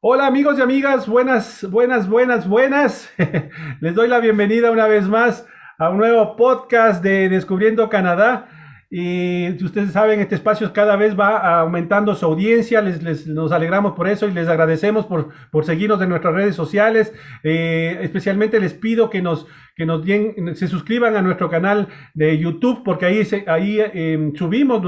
Hola amigos y amigas, buenas. Les doy la bienvenida una vez más a un nuevo podcast de Descubriendo Canadá. Y si ustedes saben, este espacio cada vez va aumentando su audiencia, nos alegramos por eso y les agradecemos por seguirnos en nuestras redes sociales. Especialmente les pido se suscriban a nuestro canal de YouTube porque ahí subimos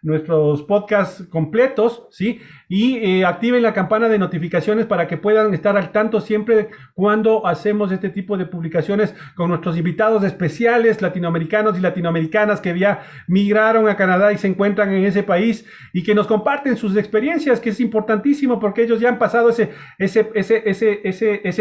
nuestros podcasts completos, ¿sí? Y activen la campana de notificaciones para que puedan estar al tanto siempre cuando hacemos este tipo de publicaciones con nuestros invitados especiales latinoamericanos y latinoamericanas que ya migraron a Canadá y se encuentran en ese país y que nos comparten sus experiencias, que es importantísimo porque ellos ya han pasado ese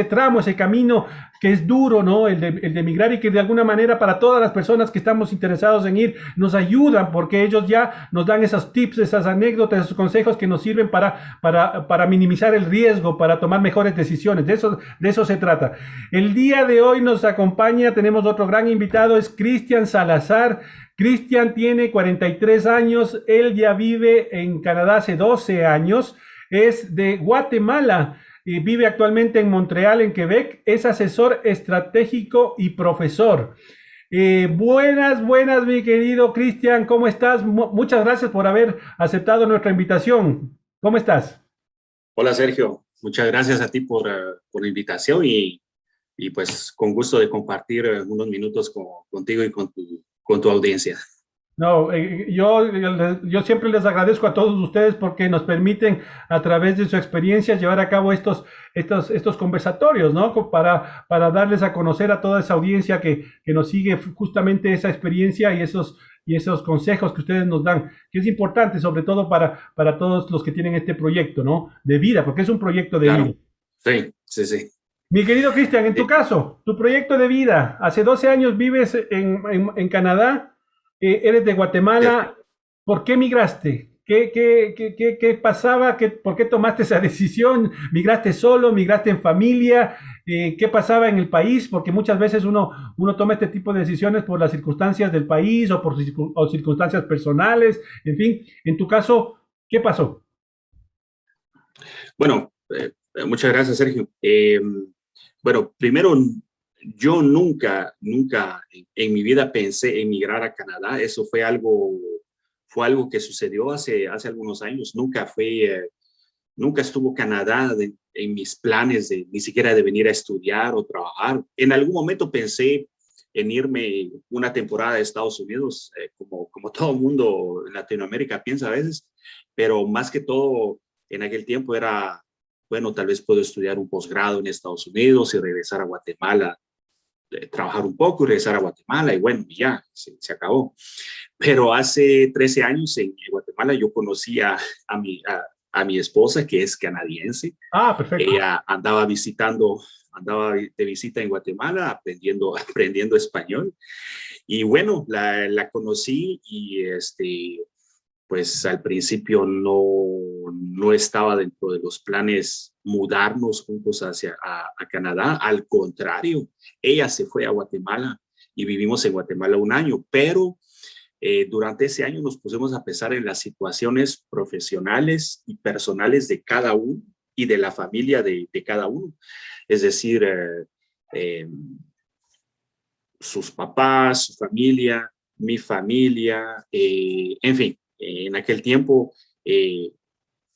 tramo, ese camino que es duro, ¿no? El de migrar y que de alguna manera para todas las personas que estamos interesados en ir nos ayudan porque ellos ya nos dan esos tips, esas anécdotas, esos consejos que nos sirven para minimizar el riesgo, para tomar mejores decisiones. De eso se trata. El día de hoy nos acompaña, tenemos otro gran invitado, es Cristian Salazar. Cristian tiene 43 años, él ya vive en Canadá hace 12 años, es de Guatemala y vive actualmente en Montreal, en Quebec, es asesor estratégico y profesor. Buenas, mi querido Cristian, ¿cómo estás? Muchas gracias por haber aceptado nuestra invitación. ¿Cómo estás? Hola Sergio, muchas gracias a ti por la invitación y pues con gusto de compartir unos minutos contigo y con tu audiencia. No, yo siempre les agradezco a todos ustedes porque nos permiten a través de su experiencia llevar a cabo estos conversatorios, ¿no? Para darles a conocer a toda esa audiencia que nos sigue justamente esa experiencia y esos consejos que ustedes nos dan, que es importante sobre todo para todos los que tienen este proyecto, ¿no? De vida, porque es un proyecto de vida. Claro, sí, sí, sí. Mi querido Cristian, en tu Eh, caso, tu proyecto de vida, hace 12 años vives en Canadá, eres de Cierto. Guatemala, ¿por qué migraste? ¿Qué pasaba? ¿Por qué tomaste esa decisión? ¿Migraste solo? ¿Migraste en familia? ¿Qué pasaba en el país? Porque muchas veces uno toma este tipo de decisiones por las circunstancias del país o circunstancias personales, en fin, en tu caso, ¿qué pasó? Bueno, muchas gracias Sergio. Bueno, primero, yo nunca en mi vida pensé en migrar a Canadá. Eso fue algo que sucedió hace algunos años. Nunca estuvo Canadá en mis planes ni siquiera de venir a estudiar o trabajar. En algún momento pensé en irme una temporada a Estados Unidos, como todo mundo en Latinoamérica piensa a veces, pero más que todo en aquel tiempo era, bueno, tal vez puedo estudiar un posgrado en Estados Unidos y regresar a Guatemala, trabajar un poco y regresar a Guatemala y bueno, ya, se acabó. Pero hace 13 años en Guatemala yo conocí a mi esposa, que es canadiense. Ah, perfecto. Ella andaba de visita en Guatemala aprendiendo español. Y bueno, la conocí y pues al principio no estaba dentro de los planes mudarnos juntos a Canadá. Al contrario, ella se fue a Guatemala y vivimos en Guatemala un año, pero durante ese año nos pusimos a pensar en las situaciones profesionales y personales de cada uno y de la familia de cada uno. Es decir, eh, sus papás, su familia, mi familia, en fin, en aquel tiempo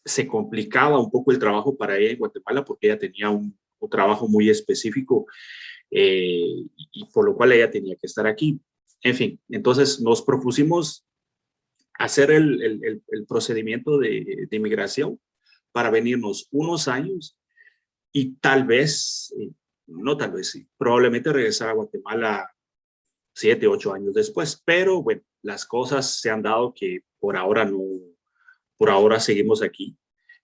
se complicaba un poco el trabajo para ella en Guatemala porque ella tenía un trabajo muy específico y por lo cual ella tenía que estar aquí. En fin, entonces nos propusimos hacer el procedimiento de inmigración para venirnos unos años y tal vez, no tal vez, sí, probablemente regresar a Guatemala 7, 8 años después. Pero bueno, las cosas se han dado que por ahora no, por ahora seguimos aquí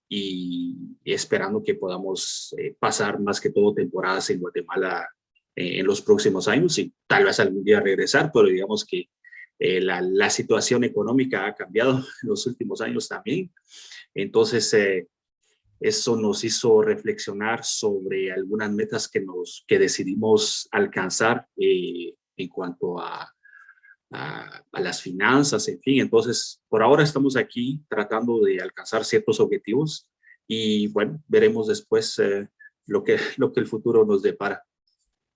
y esperando que podamos pasar más que todo temporadas en Guatemala en los próximos años y tal vez algún día regresar, pero digamos que la situación económica ha cambiado en los últimos años también. Entonces, eso nos hizo reflexionar sobre algunas metas que decidimos alcanzar en cuanto a las finanzas, en fin. Entonces, por ahora estamos aquí tratando de alcanzar ciertos objetivos y bueno, veremos después lo que el futuro nos depara.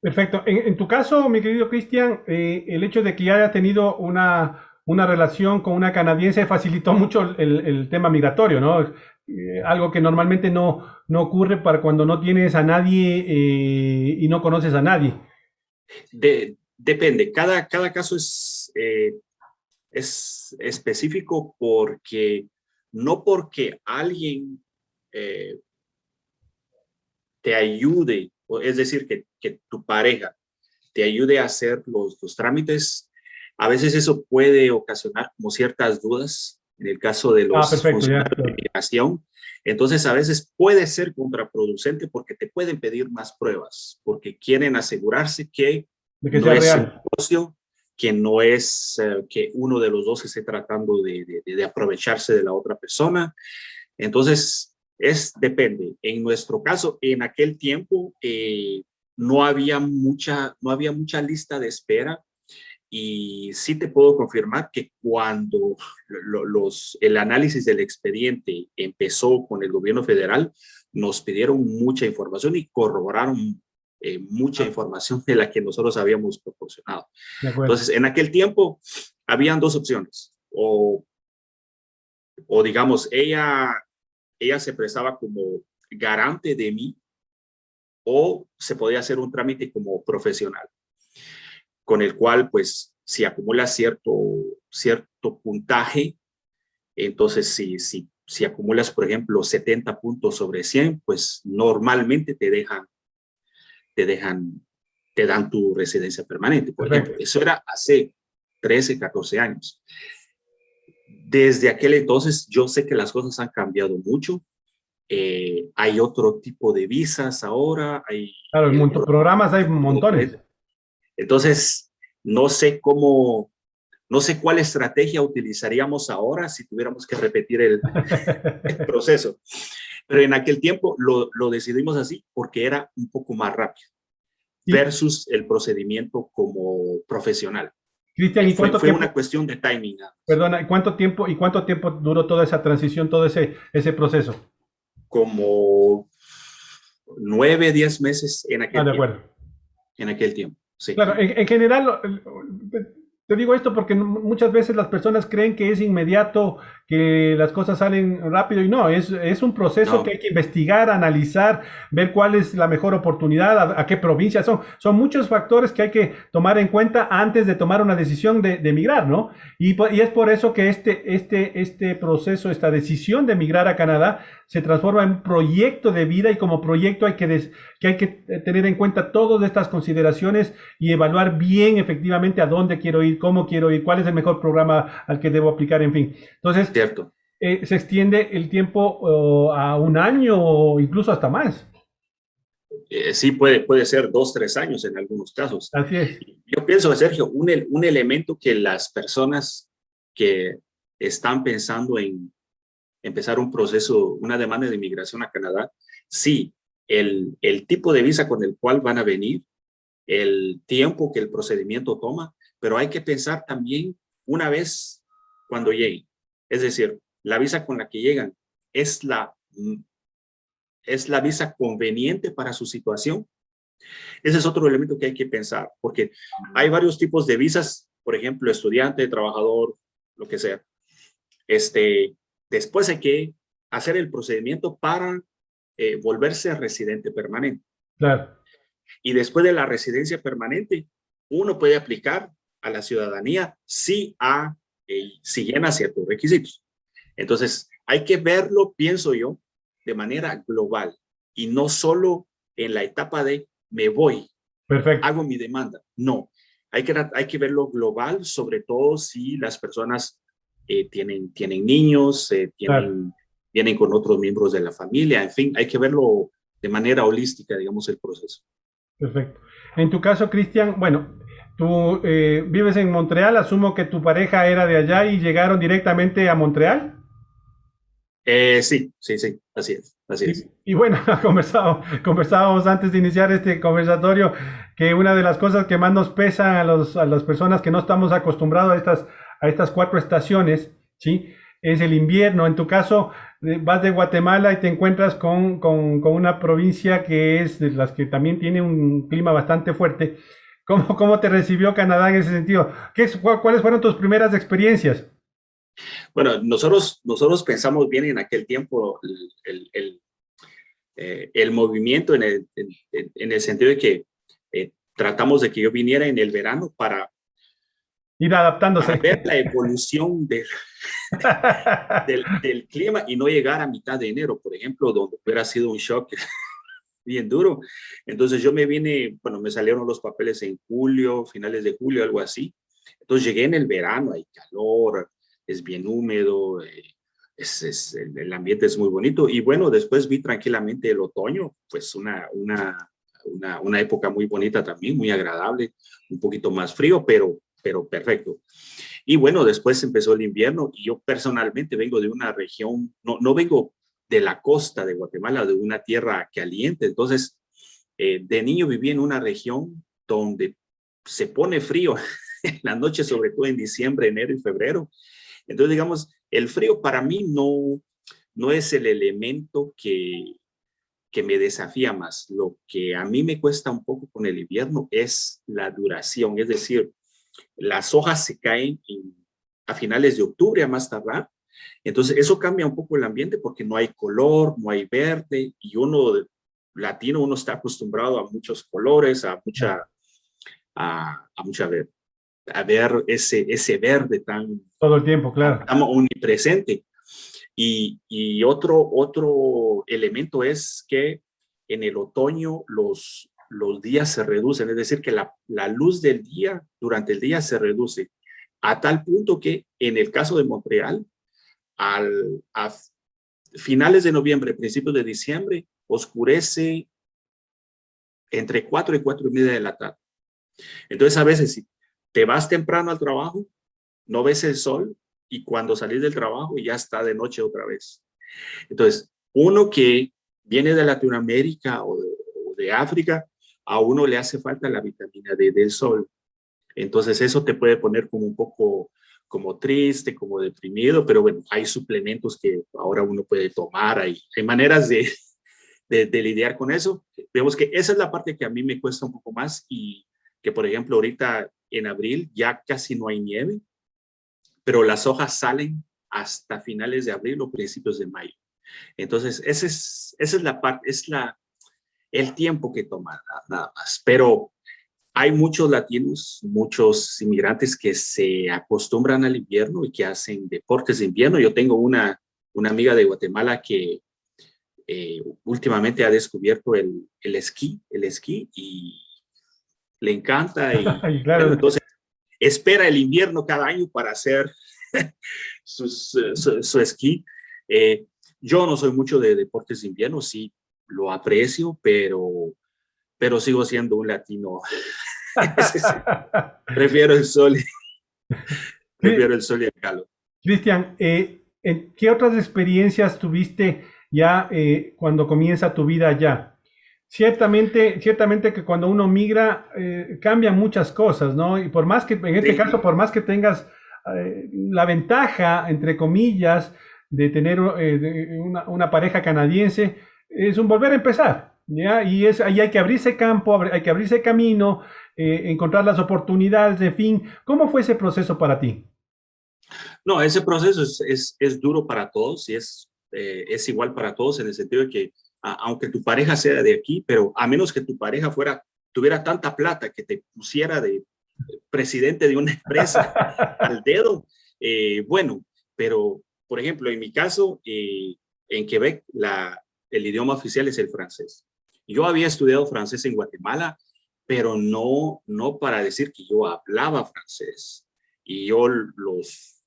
Perfecto. En tu caso, mi querido Cristian, el hecho de que ya haya tenido una relación con una canadiense facilitó mucho el tema migratorio, ¿no? Algo que normalmente no ocurre para cuando no tienes a nadie y no conoces a nadie. Depende, cada caso es específico porque no porque alguien eh, te ayude, es decir, que tu pareja te ayude a hacer los trámites, a veces eso puede ocasionar como ciertas dudas en el caso de Ah, los perfecto, ya. funcionarios de migración. Entonces, a veces puede ser contraproducente porque te pueden pedir más pruebas, porque quieren asegurarse que De que no sea es un real. negocio, que no es que uno de los dos esté tratando de aprovecharse de la otra persona. Entonces, depende. En nuestro caso, en aquel tiempo, no había mucha lista de espera y sí te puedo confirmar que cuando el análisis del expediente empezó con el gobierno federal, nos pidieron mucha información y corroboraron mucha información de la que nosotros habíamos proporcionado. De acuerdo. Entonces, en aquel tiempo, habían dos opciones. O digamos, ella se prestaba como garante de mí o se podía hacer un trámite como profesional, con el cual, pues, si acumula cierto puntaje, entonces si acumulas, por ejemplo, 70 puntos sobre 100, pues normalmente te dejan, te dan tu residencia permanente, por ejemplo. Perfecto. Eso era hace 13, 14 años. Desde aquel entonces, yo sé que las cosas han cambiado mucho. Hay otro tipo de visas ahora, hay Claro, el programas hay montones. programa. Entonces, no sé cómo, no sé cuál estrategia utilizaríamos ahora si tuviéramos que repetir el proceso. Pero en aquel tiempo lo decidimos así porque era un poco más rápido Y, versus el procedimiento como profesional. Cristian, ¿y cuánto Fue tiempo, una cuestión de timing. perdona, cuánto tiempo duró toda esa transición, todo ese proceso? Como 9, 10 meses en Ah, aquel de tiempo. acuerdo. En aquel tiempo, sí. Claro, en general, te digo esto porque muchas veces las personas creen que es inmediato, que las cosas salen rápido y no, es un proceso que No, hay que investigar, analizar, ver cuál es la mejor oportunidad, a qué provincia son. Son muchos factores que hay que tomar en cuenta antes de tomar una decisión de emigrar, ¿no? Y es por eso que este proceso, esta decisión de emigrar a Canadá se transforma en un proyecto de vida y como proyecto hay que tener en cuenta todas estas consideraciones y evaluar bien efectivamente a dónde quiero ir, cómo quiero ir, cuál es el mejor programa al que debo aplicar, en fin. Entonces, cierto. se extiende el tiempo a un año o incluso hasta más. Sí, puede ser 2, 3 años en algunos casos. Así es. Yo pienso, Sergio, un elemento que las personas que están pensando en empezar un proceso, una demanda de inmigración a Canadá, sí, el tipo de visa con el cual van a venir, el tiempo que el procedimiento toma, pero hay que pensar también una vez cuando lleguen. Es decir, la visa con la que llegan es es la visa conveniente para su situación. Ese es otro elemento que hay que pensar, porque hay varios tipos de visas, por ejemplo, estudiante, trabajador, lo que sea. Después hay que hacer el procedimiento para volverse residente permanente. Claro. Y después de la residencia permanente, uno puede aplicar a la ciudadanía si llena ciertos requisitos. Entonces, hay que verlo, pienso yo, de manera global y no solo en la etapa de me voy, Perfecto. hago mi demanda. No, hay que verlo global, sobre todo si las personas tienen niños, Claro. vienen con otros miembros de la familia, en fin, hay que verlo de manera holística, digamos, el proceso. Perfecto. En tu caso, Cristian, bueno, tú vives en Montreal, asumo que tu pareja era de allá y llegaron directamente a Montreal. Sí, sí, sí, así es, así es. Y bueno, conversábamos antes de iniciar este conversatorio que una de las cosas que más nos pesa a las personas que no estamos acostumbrados a estas 4 estaciones, ¿sí? Es el invierno. En tu caso, vas de Guatemala y te encuentras con una provincia que es de las que también tiene un clima bastante fuerte. ¿Cómo te recibió Canadá en ese sentido? ¿Cuáles fueron tus primeras experiencias? Bueno, nosotros pensamos bien en aquel tiempo el movimiento en el sentido de que tratamos de que yo viniera en el verano Ir para adaptándose. ver la evolución del clima y no llegar a mitad de enero, por ejemplo, donde hubiera sido un shock bien duro. Entonces yo me vine, bueno, me salieron los papeles en julio, finales de julio, algo así. Entonces llegué en el verano, hay calor, es bien húmedo, el ambiente es muy bonito. Y bueno, después vi tranquilamente el otoño, pues una época muy bonita también, muy agradable, un poquito más frío, pero perfecto. Y bueno, después empezó el invierno y yo personalmente vengo de una región, no vengo de la costa de Guatemala, de una tierra caliente. Entonces, de niño viví en una región donde se pone frío en la noche, sobre todo en diciembre, enero y febrero. Entonces, digamos, el frío para mí no es el elemento que me desafía más. Lo que a mí me cuesta un poco con el invierno es la duración, es decir, las hojas se caen a finales de octubre a más tardar. Entonces, eso cambia un poco el ambiente porque no hay color, no hay verde y uno latino, uno está acostumbrado a muchos colores, a mucha a ver ese verde Todo el tiempo, claro. tan omnipresente. Y otro elemento es que en el otoño los días se reducen, es decir, que la luz del día durante el día se reduce a tal punto que en el caso de Montreal, a finales de noviembre, principios de diciembre, oscurece entre 4 y 4 y media de la tarde. Entonces, a veces, si te vas temprano al trabajo, no ves el sol y cuando salís del trabajo ya está de noche otra vez. Entonces, uno que viene de Latinoamérica o de África, a uno le hace falta la vitamina D del sol. Entonces, eso te puede poner como un poco como triste, como deprimido, pero bueno, hay suplementos que ahora uno puede tomar, hay maneras de lidiar con eso. Vemos que esa es la parte que a mí me cuesta un poco más y que, por ejemplo, ahorita en abril ya casi no hay nieve, pero las hojas salen hasta finales de abril o principios de mayo. Entonces, esa es la parte, el tiempo que toma nada más. Pero hay muchos latinos, muchos inmigrantes que se acostumbran al invierno y que hacen deportes de invierno. Yo tengo una amiga de Guatemala que últimamente ha descubierto el esquí y le encanta Y y bueno, claro, entonces espera el invierno cada año para hacer su esquí. Eh, yo no soy mucho de deportes de invierno, sí lo aprecio, pero sigo siendo un latino. Prefiero el sol, prefiero el sol y el calor. Cristian, ¿qué otras experiencias tuviste ya cuando comienza tu vida allá? Ciertamente que cuando uno migra cambian muchas cosas, ¿no? Y por más que, en este caso, Sí, por más que tengas la ventaja, entre comillas, de tener una pareja canadiense, es un volver a empezar, ¿ya? Y ahí hay que abrirse campo, hay que abrirse camino, encontrar las oportunidades, en fin. ¿Cómo fue ese proceso para ti? no, ese proceso es duro para todos y es igual para todos en el sentido de que aunque tu pareja sea de aquí, pero a menos que tu pareja tuviera tanta plata que te pusiera de presidente de una empresa al dedo, bueno, pero por ejemplo, en mi caso, en Quebec, el idioma oficial es el francés. Yo había estudiado francés en Guatemala, pero no para decir que yo hablaba francés. Y yo los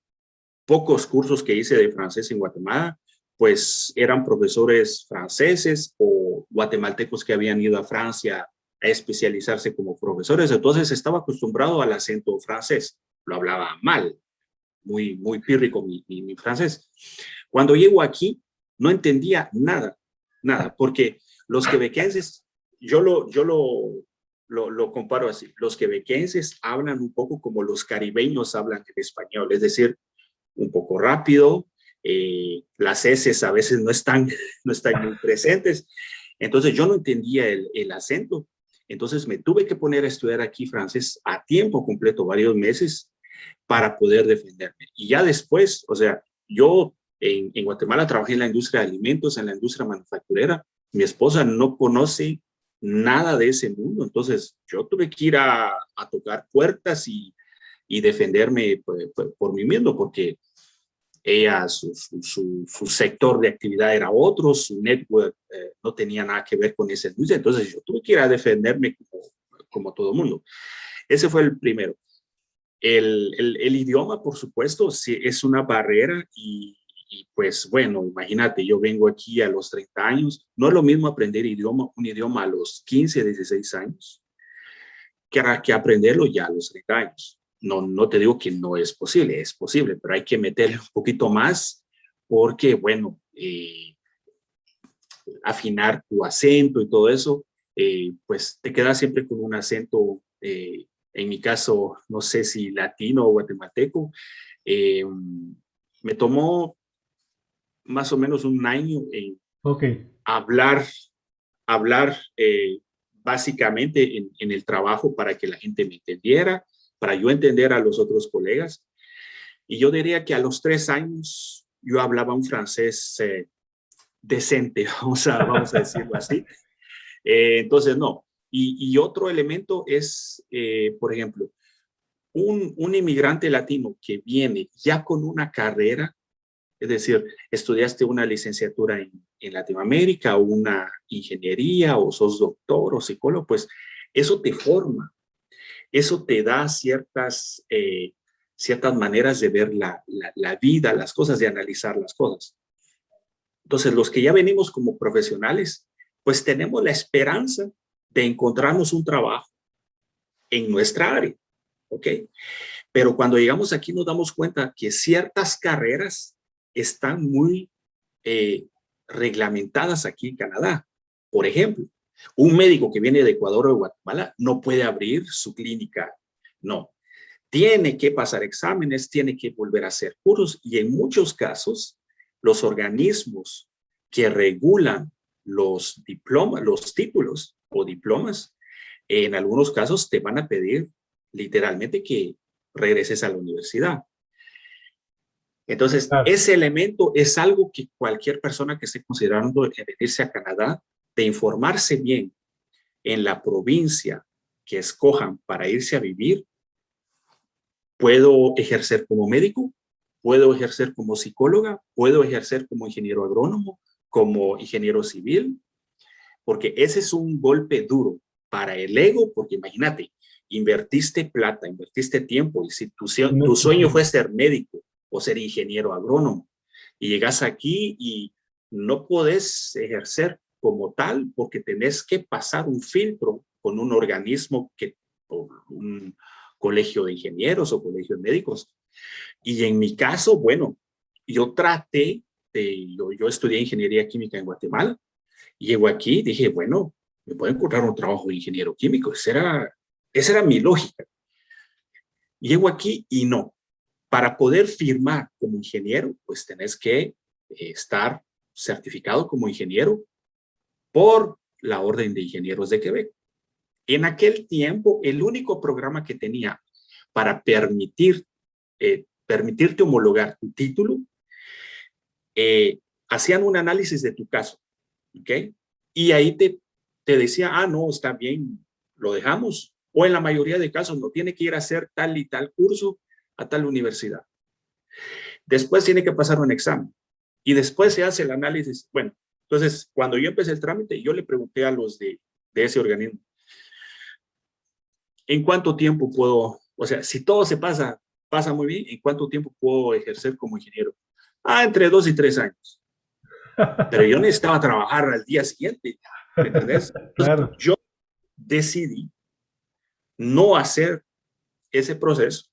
pocos cursos que hice de francés en Guatemala, pues eran profesores franceses o guatemaltecos que habían ido a Francia a especializarse como profesores. Entonces estaba acostumbrado al acento francés. Lo hablaba mal, muy pírrico mi francés. Cuando llego aquí, no entendía nada, porque los quebequenses, yo lo comparo así, los quebequenses hablan un poco como los caribeños hablan en español, es decir, un poco rápido, las eses a veces no están muy presentes. Entonces yo no entendía el acento. Entonces me tuve que poner a estudiar aquí francés a tiempo completo, varios meses, para poder defenderme. Y ya después, o sea, yo en Guatemala trabajé en la industria de alimentos, en la industria manufacturera. Mi esposa no conoce nada de ese mundo, entonces yo tuve que ir a tocar puertas y defenderme por mí mismo, porque ella, su sector de actividad era otro, su network no tenía nada que ver con esa industria, entonces yo tuve que ir a defenderme como todo el mundo. Ese fue el primero. El idioma, por supuesto, sí, es una barrera y pues bueno, imagínate, yo vengo aquí a los 30 años, no es lo mismo aprender un idioma a los 15, 16 años que aprenderlo ya a los 30 años. No, no te digo que no es posible, pero hay que meterle un poquito más porque, bueno, afinar tu acento y todo eso, pues te quedas siempre con un acento, en mi caso, no sé si latino o guatemalteco. Me tomó más o menos un año en Ok. hablar, hablar básicamente en el trabajo para que la gente me entendiera, para yo entender a los otros colegas. Y yo diría que a los 3 años yo hablaba un francés decente, vamos a decirlo así. Entonces, no. Y otro elemento es, por ejemplo, un inmigrante latino que viene ya con una carrera, es decir, estudiaste una licenciatura en Latinoamérica o una ingeniería o sos doctor o psicólogo, pues eso te forma, eso te da ciertas maneras de ver la vida, las cosas, de analizar las cosas. Entonces, los que ya venimos como profesionales, pues tenemos la esperanza de encontrarnos un trabajo en nuestra área, ¿ok? Pero cuando llegamos aquí nos damos cuenta que ciertas carreras están muy eh, reglamentadas aquí en Canadá. Por ejemplo, un médico que viene de Ecuador o de Guatemala no puede abrir su clínica, no. Tiene que pasar exámenes, tiene que volver a hacer cursos y en muchos casos los organismos que regulan los diplomas, los títulos o diplomas, en algunos casos te van a pedir literalmente que regreses a la universidad. Entonces, Claro. ese elemento es algo que cualquier persona que esté considerando venirse a Canadá, de informarse bien en la provincia que escojan para irse a vivir. Puedo ejercer como médico, puedo ejercer como psicóloga, puedo ejercer como ingeniero agrónomo, como ingeniero civil, porque ese es un golpe duro para el ego, porque imagínate, invertiste plata, invertiste tiempo, y si tu sueño fue ser médico o ser ingeniero agrónomo, y llegas aquí y no podés ejercer como tal porque tenés que pasar un filtro con un organismo un colegio de ingenieros o colegio de médicos. Y en mi caso, bueno, yo yo estudié ingeniería química en Guatemala, y llego aquí, dije, bueno, me puedo encontrar un trabajo de ingeniero químico. Esa era mi lógica. Llego aquí y no. Para poder firmar como ingeniero, pues tenés que estar certificado como ingeniero por la Orden de Ingenieros de Quebec. En aquel tiempo, el único programa que tenía para permitirte homologar tu título, hacían un análisis de tu caso, ¿ok? Y ahí te decía, no, está bien, lo dejamos. O en la mayoría de casos, no tiene que ir a hacer tal y tal curso a tal universidad. Después tiene que pasar un examen y después se hace el análisis. Bueno, entonces, cuando yo empecé el trámite, yo le pregunté a los de ese organismo, ¿en cuánto tiempo puedo, o sea, si todo pasa muy bien, ¿en cuánto tiempo puedo ejercer como ingeniero? Entre 2 y 3 años. Pero yo necesitaba trabajar al día siguiente, ¿me entendés? Entonces, Claro. yo decidí no hacer ese proceso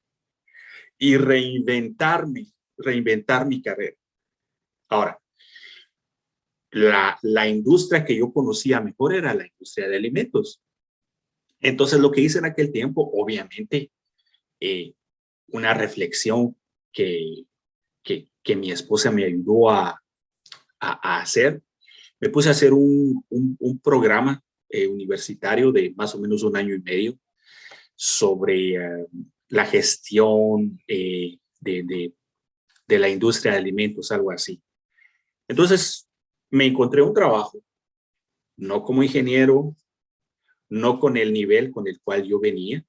y reinventar mi carrera. Ahora, la industria que yo conocía mejor era la industria de alimentos. Entonces, lo que hice en aquel tiempo, obviamente, una reflexión que que mi esposa me ayudó a hacer, me puse a hacer un programa universitario de más o menos 1 año y medio sobre la gestión de la industria de alimentos, algo así. Entonces, me encontré un trabajo, no como ingeniero, no con el nivel con el cual yo venía.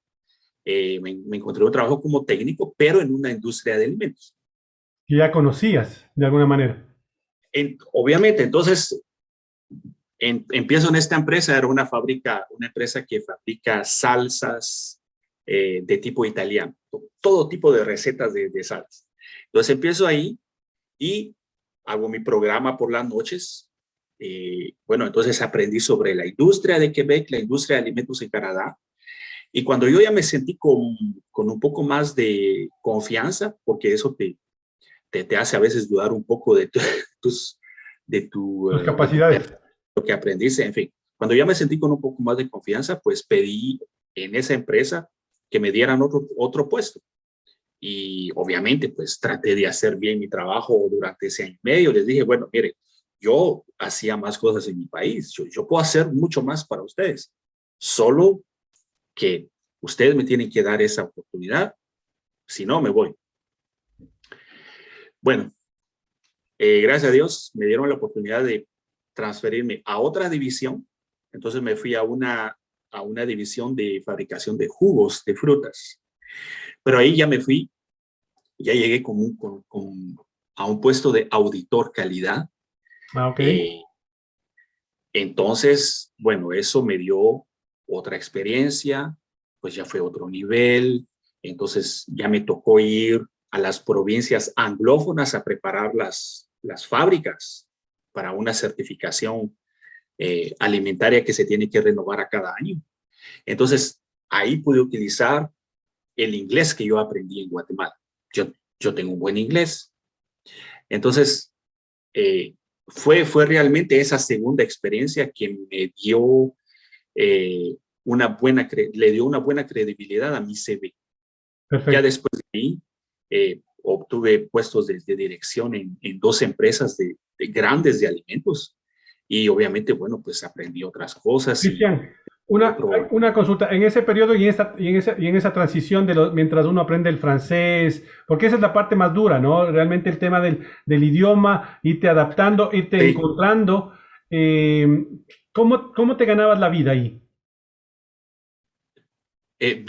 Me encontré un trabajo como técnico, pero en una industria de alimentos. Que ya conocías de alguna manera. Obviamente, entonces, empiezo en esta empresa, era una empresa que fabrica salsas de tipo italiano, todo tipo de recetas de salsas. Entonces empiezo ahí y hago mi programa por las noches. Bueno, entonces aprendí sobre la industria de Quebec, la industria de alimentos en Canadá. Y cuando yo ya me sentí con un poco más de confianza, porque eso te hace a veces dudar un poco de Tus tu capacidades. lo que aprendiste, en fin. Cuando ya me sentí con un poco más de confianza, pues pedí en esa empresa que me dieran otro puesto. Y obviamente, pues traté de hacer bien mi trabajo durante ese año y medio. Les dije, bueno, mire, yo hacía más cosas en mi país. Yo puedo hacer mucho más para ustedes. Solo que ustedes me tienen que dar esa oportunidad. Si no, me voy. Bueno, gracias a Dios me dieron la oportunidad de transferirme a otra división. Entonces me fui a una división de fabricación de jugos de frutas. Pero ahí ya me fui, ya llegué a un puesto de auditor calidad. Ah, ok. Entonces, bueno, eso me dio otra experiencia, pues ya fue otro nivel. Entonces ya me tocó ir a las provincias anglófonas a preparar las fábricas para una certificación alimentaria que se tiene que renovar a cada año. Entonces, ahí pude utilizar el inglés que yo aprendí en Guatemala. Yo tengo un buen inglés. Entonces, fue realmente esa segunda experiencia que me dio le dio una buena credibilidad a mi CV. Ya Perfecto. después de ahí, obtuve puestos de dirección en 2 empresas de grandes de alimentos y obviamente, bueno, pues aprendí otras cosas y Cristian, una consulta. En ese periodo y en esa transición mientras uno aprende el francés, porque esa es la parte más dura, ¿no? Realmente el tema del idioma, irte adaptando, irte sí, encontrando. eh, ¿cómo te ganabas la vida ahí? En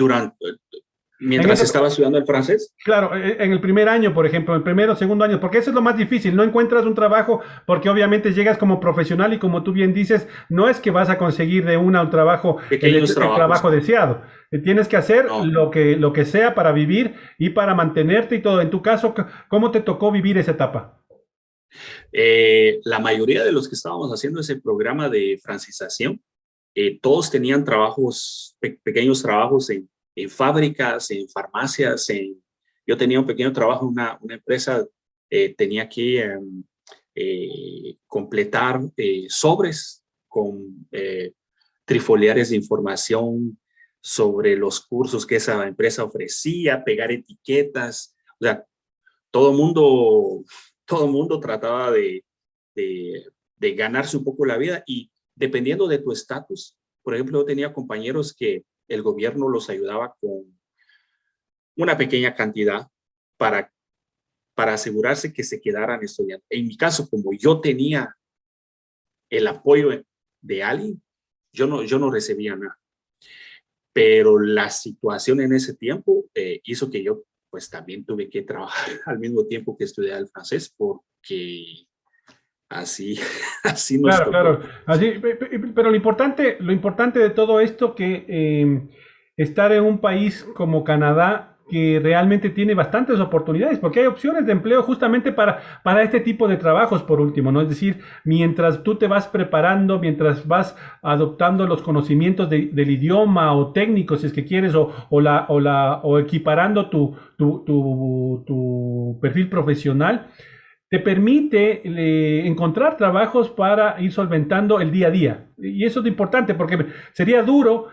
mientras ese, estaba estudiando el francés. claro, en el primer año, por ejemplo, en el primero o segundo año, porque eso es lo más difícil, no encuentras un trabajo porque obviamente llegas como profesional y como tú bien dices, no es que vas a conseguir de una un trabajo, Pequeños el trabajos, trabajo no, deseado. Tienes que hacer no. lo que sea para vivir y para mantenerte y todo. En tu caso, ¿cómo te tocó vivir esa etapa? La mayoría de los que estábamos haciendo ese programa de francización, todos tenían trabajos, pequeños trabajos en fábricas, en farmacias. Yo tenía un pequeño trabajo en una empresa, tenía que completar sobres con trifoliares de información sobre los cursos que esa empresa ofrecía, pegar etiquetas. O sea, todo el mundo, todo mundo trataba de ganarse un poco la vida y dependiendo de tu estatus, por ejemplo, yo tenía compañeros que el gobierno los ayudaba con una pequeña cantidad para, para asegurarse que se quedaran estudiando. En mi caso, como yo tenía el apoyo de alguien, yo no recibía nada. Pero la situación en ese tiempo hizo que yo pues también tuve que trabajar al mismo tiempo que estudiar el francés porque así, así nos Claro, tocó. claro. Así, pero lo importante de todo esto que estar en un país como Canadá que realmente tiene bastantes oportunidades, porque hay opciones de empleo justamente para este tipo de trabajos, por último, ¿no? Es decir, mientras tú te vas preparando, mientras vas adoptando los conocimientos del idioma o técnicos, si es que quieres, o equiparando tu perfil profesional, te permite encontrar trabajos para ir solventando el día a día. Y eso es importante porque sería duro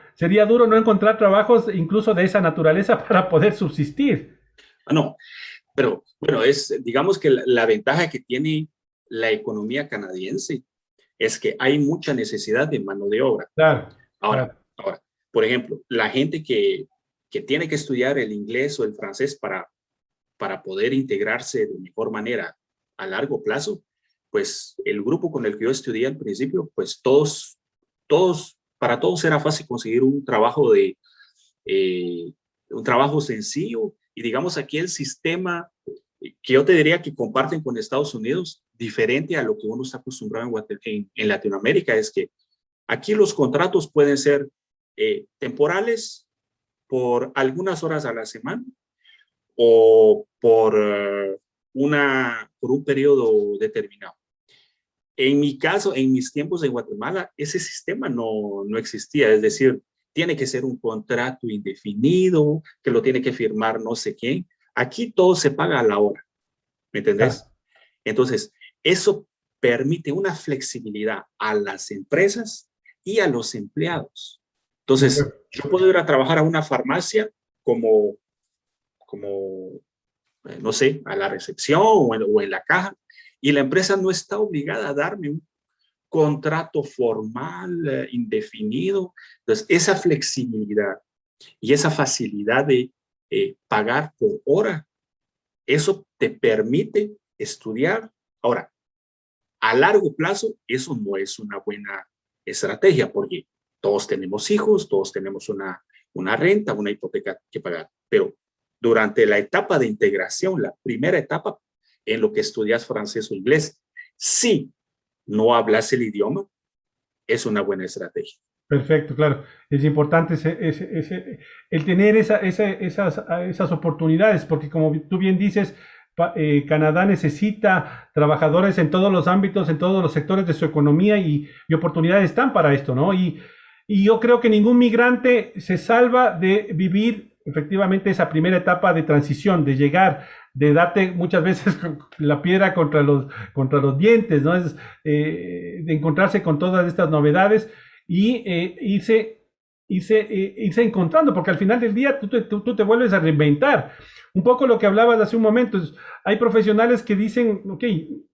no encontrar trabajos incluso de esa naturaleza para poder subsistir. No, Pero bueno, digamos que la ventaja que tiene la economía canadiense es que hay mucha necesidad de mano de obra. Claro, Ahora, claro, por ejemplo, la gente que tiene que estudiar el inglés o el francés para poder integrarse de mejor manera a largo plazo, pues el grupo con el que yo estudié al principio, pues para todos era fácil conseguir eh, un trabajo sencillo. Y digamos aquí el sistema que yo te diría que comparten con Estados Unidos, diferente a lo que uno está acostumbrado en Latinoamérica, es que aquí los contratos pueden ser temporales por algunas horas a la semana o por un periodo determinado. En mi caso, en mis tiempos en Guatemala, ese sistema no existía. Es decir, tiene que ser un contrato indefinido, que lo tiene que firmar no sé quién. Aquí todo se paga a la hora, ¿me claro. entendés? Entonces, eso permite una flexibilidad a las empresas y a los empleados. Entonces, yo puedo ir a trabajar a una farmacia como, como no sé, a la recepción o en la caja, y la empresa no está obligada a darme un contrato formal, indefinido. Entonces, esa flexibilidad y esa facilidad de pagar por hora, eso te permite estudiar. Ahora, a largo plazo, eso no es una buena estrategia porque todos tenemos hijos, todos tenemos una renta, una hipoteca que pagar, pero durante la etapa de integración, la primera etapa en lo que estudias francés o inglés, si no hablas el idioma, es una buena estrategia. Perfecto, claro. Es importante el tener esas oportunidades, porque como tú bien dices, Canadá necesita trabajadores en todos los ámbitos, en todos los sectores de su economía y oportunidades están para esto, ¿no? Y yo creo que ningún migrante se salva de vivir efectivamente esa primera etapa de transición, de llegar, de darte muchas veces la piedra contra los dientes, ¿no? De encontrarse con todas estas novedades y irse encontrando, porque al final del día tú te vuelves a reinventar. Un poco lo que hablabas hace un momento, hay profesionales que dicen, ok,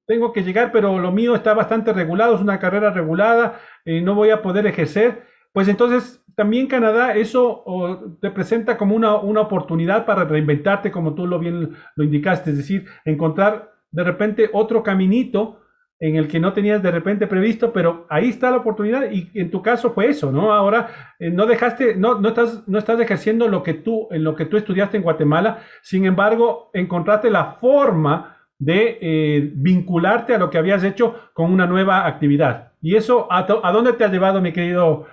tengo que llegar, pero lo mío está bastante regulado, es una carrera regulada, no voy a poder ejercer. Pues entonces también Canadá eso te presenta como una oportunidad para reinventarte, como tú bien lo indicaste, es decir, encontrar de repente otro caminito en el que no tenías de repente previsto, pero ahí está la oportunidad y en tu caso fue eso, ¿no? Ahora no dejaste, no estás ejerciendo en lo que tú estudiaste en Guatemala, sin embargo, encontraste la forma de vincularte a lo que habías hecho con una nueva actividad. ¿Y eso a dónde te ha llevado, mi querido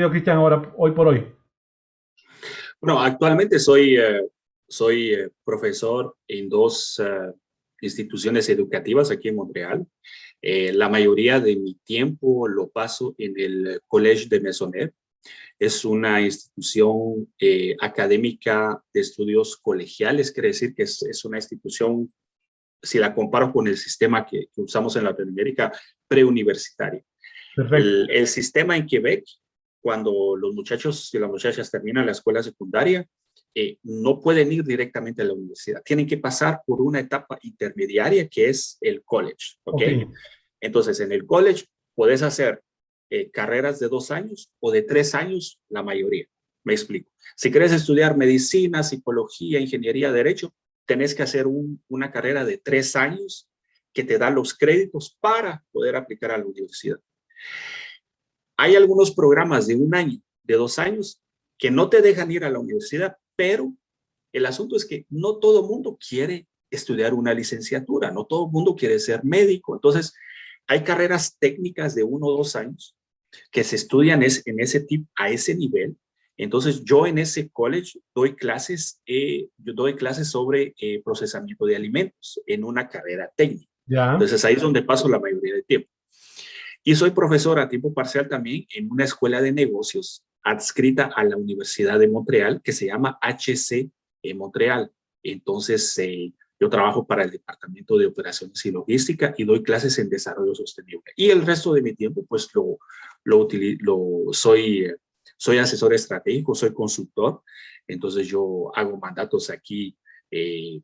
Cristian, ahora, hoy por hoy? Bueno, actualmente soy profesor en dos instituciones educativas aquí en Montreal. La mayoría de mi tiempo lo paso en el Collège de Maisonneuve. Es una institución académica de estudios colegiales, quiere decir que es una institución, si la comparo con el sistema que usamos en Latinoamérica, preuniversitaria. Perfecto. El sistema en Quebec, cuando los muchachos y las muchachas terminan la escuela secundaria, no pueden ir directamente a la universidad. Tienen que pasar por una etapa intermediaria que es el college, ¿ok? Ok, Entonces, en el college puedes hacer carreras de 2 años o de 3 años, la mayoría. Me explico. Si quieres estudiar medicina, psicología, ingeniería, derecho, tenés que hacer una carrera de 3 años que te da los créditos para poder aplicar a la universidad. Hay algunos programas de 1 año, de 2 años, que no te dejan ir a la universidad, pero el asunto es que no todo mundo quiere estudiar una licenciatura, no todo mundo quiere ser médico. Entonces, hay carreras técnicas de 1 o 2 años que se estudian a ese nivel. Entonces, yo en ese college yo doy clases sobre procesamiento de alimentos en una carrera técnica. ya, Entonces, ahí es donde paso la mayoría del tiempo. Y soy profesor a tiempo parcial también en una escuela de negocios adscrita a la Universidad de Montreal que se llama HC Montreal. Entonces, yo trabajo para el Departamento de Operaciones y Logística y doy clases en desarrollo sostenible. Y el resto de mi tiempo, pues soy asesor estratégico, soy consultor. Entonces, yo hago mandatos aquí eh,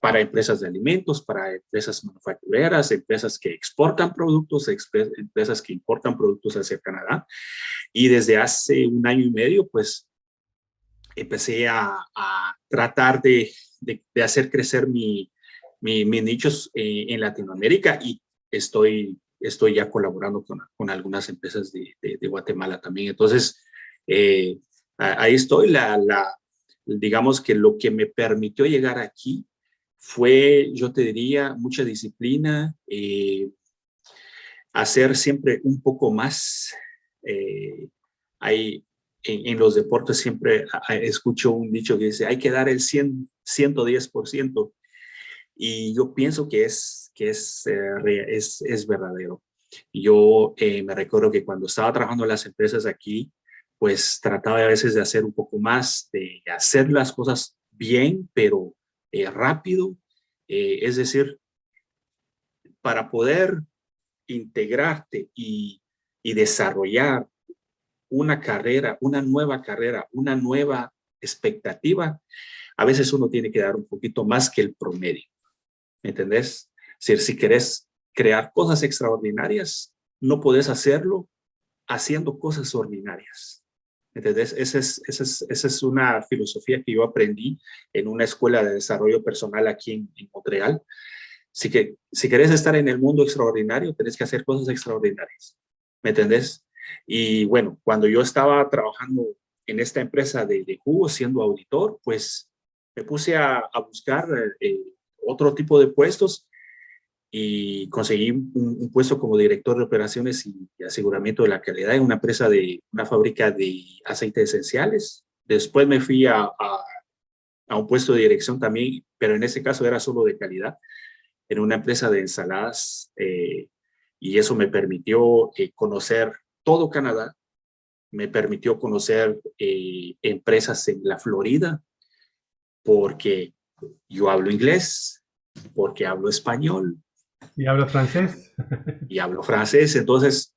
para empresas de alimentos, para empresas manufactureras, empresas que exportan productos, empresas que importan productos hacia Canadá. Y desde hace 1 año y medio, pues, empecé a tratar de hacer crecer mis nichos en Latinoamérica y estoy ya colaborando con algunas empresas de Guatemala también. Entonces, ahí estoy. Digamos que lo que me permitió llegar aquí fue, yo te diría, mucha disciplina, hacer siempre un poco más. Hay, en los deportes siempre escucho un dicho que dice, hay que dar el 110%. Y yo pienso que es verdadero. Yo me recuerdo que cuando estaba trabajando en las empresas aquí, pues trataba a veces de hacer un poco más, de hacer las cosas bien, pero rápido. Es decir, para poder integrarte y desarrollar una carrera, una nueva expectativa, a veces uno tiene que dar un poquito más que el promedio. ¿Me entendés? Si querés crear cosas extraordinarias, no podés hacerlo haciendo cosas ordinarias. ¿Entendés? Esa es una filosofía que yo aprendí en una escuela de desarrollo personal aquí en Montreal. Si querés estar en el mundo extraordinario, tenés que hacer cosas extraordinarias. ¿Me entendés? Y bueno, cuando yo estaba trabajando en esta empresa de jugos, siendo auditor, pues me puse a buscar otro tipo de puestos y conseguí un puesto como director de operaciones y aseguramiento de la calidad en una empresa una fábrica de aceites esenciales. Después me fui a un puesto de dirección también, pero en ese caso era solo de calidad, en una empresa de ensaladas, y eso me permitió conocer todo Canadá, me permitió conocer empresas en la Florida, porque yo hablo inglés, porque hablo español. ¿Y hablas francés? Y hablo francés. Entonces,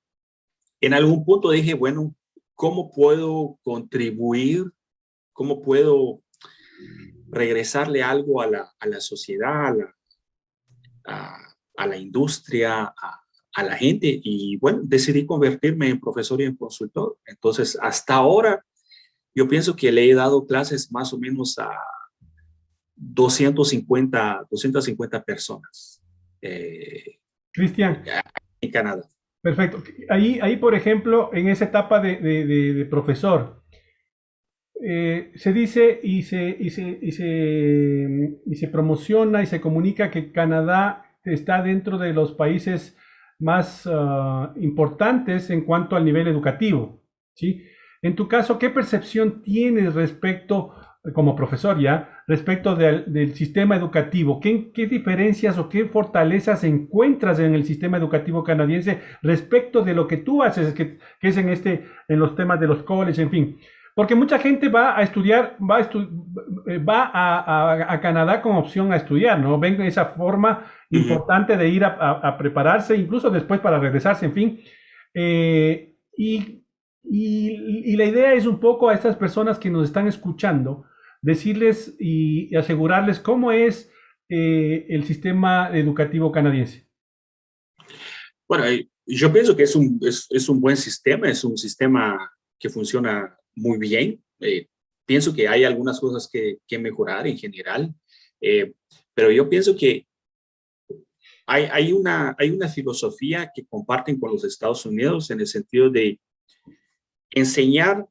en algún punto dije, bueno, ¿cómo puedo contribuir? ¿Cómo puedo regresarle algo a la sociedad, a la industria, a la gente? Y bueno, decidí convertirme en profesor y en consultor. Entonces, hasta ahora, yo pienso que le he dado clases más o menos a 250 personas Cristian, en Canadá. perfecto. Ahí, por ejemplo, en esa etapa de profesor, se dice y se promociona y se comunica que Canadá está dentro de los países más importantes en cuanto al nivel educativo, ¿sí? En tu caso, ¿qué percepción tienes respecto, como profesor ya, respecto del sistema educativo? ¿Qué diferencias o qué fortalezas encuentras en el sistema educativo canadiense respecto de lo que tú haces, que es en los temas de los colleges, en fin? Porque mucha gente va a estudiar, va a Canadá con opción a estudiar, ¿no? Ven esa forma importante de ir a prepararse, incluso después para regresarse, en fin. Y la idea es un poco a estas personas que nos están escuchando, decirles y asegurarles cómo es el sistema educativo canadiense. Bueno, yo pienso que es un buen sistema, es un sistema que funciona muy bien. Pienso que hay algunas cosas que mejorar en general, pero yo pienso que hay una filosofía que comparten con los Estados Unidos en el sentido de enseñar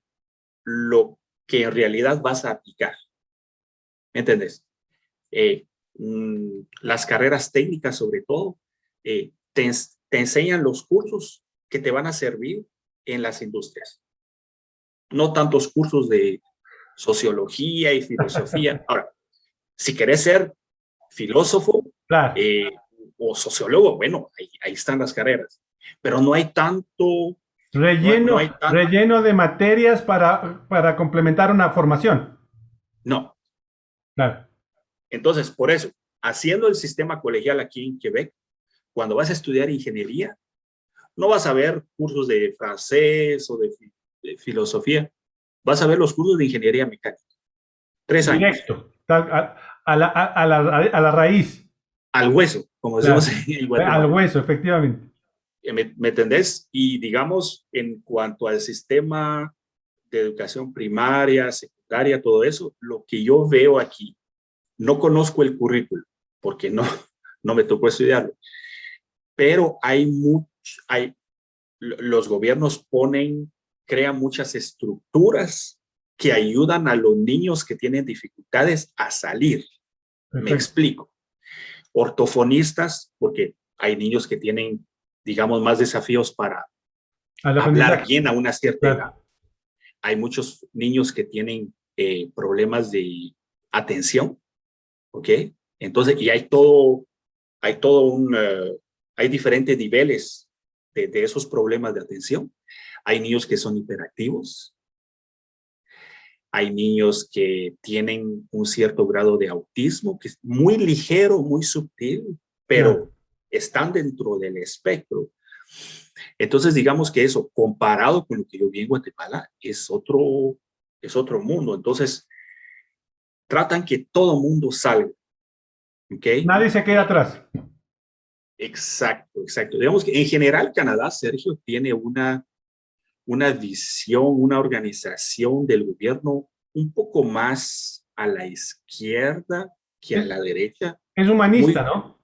lo que en realidad vas a aplicar. ¿Me entiendes? Las carreras técnicas, sobre todo, te enseñan los cursos que te van a servir en las industrias. No tantos cursos de sociología y filosofía. Ahora, si querés ser filósofo Claro. o sociólogo, bueno, ahí están las carreras. Pero no hay tanto... No hay tanto... Relleno de materias para complementar una formación. No. Claro. Entonces, por eso, haciendo el sistema colegial aquí en Quebec, cuando vas a estudiar ingeniería, no vas a ver cursos de francés o de filosofía, vas a ver los cursos de ingeniería mecánica. 3 años. Directo, a la raíz. al hueso, como Claro. decimos en Al Guatemala. hueso, efectivamente. ¿Me entendés? Y digamos, en cuanto al sistema de educación primaria, secundaria, todo eso, lo que yo veo aquí, no conozco el currículo, porque no, no me tocó estudiarlo, pero hay, los gobiernos crean muchas estructuras que ayudan a los niños que tienen dificultades a salir. Me Perfecto. explico. Ortofonistas, porque hay niños que tienen, digamos, más desafíos para Al hablar aprendizaje. bien a una cierta edad. Claro. Hay muchos niños que tienen problemas de atención, ¿ok? Entonces, y hay diferentes niveles de esos problemas de atención. Hay niños que son hiperactivos, hay niños que tienen un cierto grado de autismo, que es muy ligero, muy sutil, Claro. pero están dentro del espectro. Entonces, digamos que eso, comparado con lo que yo vi en Guatemala, es otro mundo. Entonces, tratan que todo mundo salga, ¿ok? Nadie se queda atrás. Exacto, exacto. Digamos que en general Canadá, Sergio, tiene una visión, una organización del gobierno un poco más a la izquierda que a Es, la derecha. es humanista, Muy, ¿no?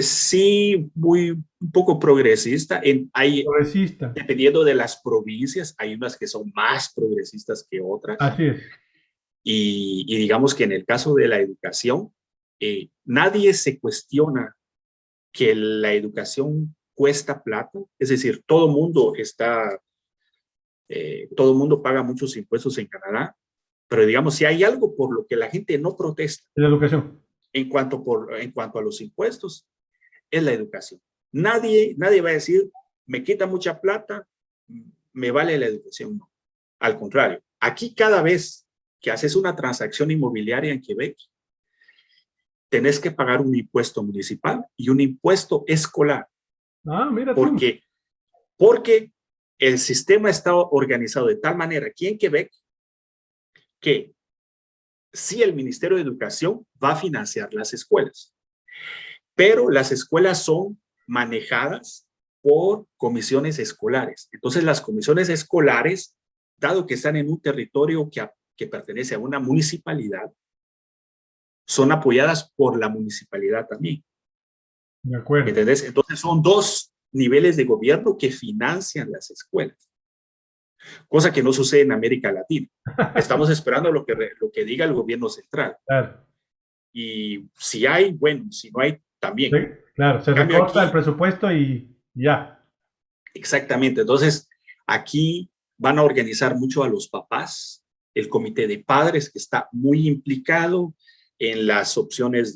sí, un poco progresista. Progresista. Dependiendo de las provincias, hay unas que son más progresistas que otras. Así es. Y digamos que en el caso de la educación, nadie se cuestiona que la educación cuesta plata. Es decir, todo el mundo paga muchos impuestos en Canadá, pero digamos, si hay algo por lo que la gente no protesta La educación. en cuanto a los impuestos, es la educación. Nadie va a decir, me quita mucha plata, me vale la educación. No. Al contrario, aquí cada vez que haces una transacción inmobiliaria en Quebec, tenés que pagar un impuesto municipal y un impuesto escolar, Ah, mira tú. porque, porque el sistema está organizado de tal manera aquí en Quebec que sí el Ministerio de Educación va a financiar las escuelas, pero las escuelas son manejadas por comisiones escolares. Entonces, las comisiones escolares, dado que están en un territorio que pertenece a una municipalidad, son apoyadas por la municipalidad también. De ¿Me acuerdo. entendés? Entonces, son dos niveles de gobierno que financian las escuelas, cosa que no sucede en América Latina. Estamos esperando lo que diga el gobierno central. Claro. Y si hay, bueno, si no hay, también. Claro, se En cambio recorta el aquí, presupuesto y ya. exactamente. Entonces, aquí van a organizar mucho a los papás, el comité de padres que está muy implicado en las opciones